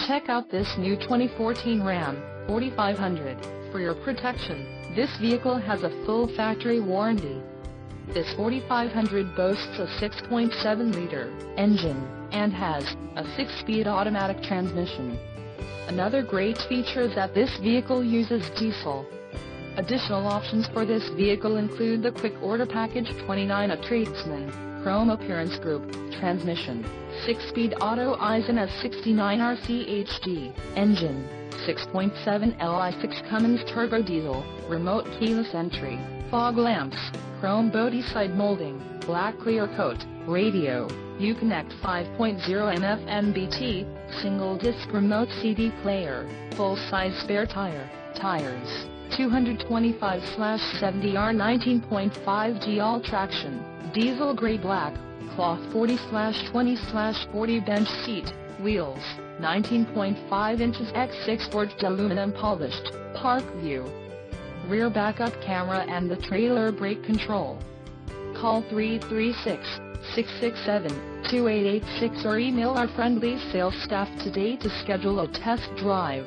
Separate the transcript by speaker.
Speaker 1: Check out this new 2014 Ram 4500. For your protection, this vehicle has a full factory warranty. This 4500 boasts a 6.7-liter engine and has a 6-speed automatic transmission. Another great feature is that this vehicle uses diesel. Additional options for this vehicle include the Quick Order Package 29, a Tradesman Chrome Appearance Group transmission, 6-speed auto Eisen as 69 RCHD engine, 6.7 Li6 Cummins turbo diesel, remote keyless entry, fog lamps, chrome body side molding, black clear coat, radio, Uconnect 5.0 MFNBT, single disc remote CD player, full-size spare tires, 225/70R 19.5G all traction, diesel gray black, cloth 40/20/40 bench seat, wheels, 19.5 inches x 6 forged aluminum polished, park view, rear backup camera and the trailer brake control. Call 336-667-2886 or email our friendly sales staff today to schedule a test drive.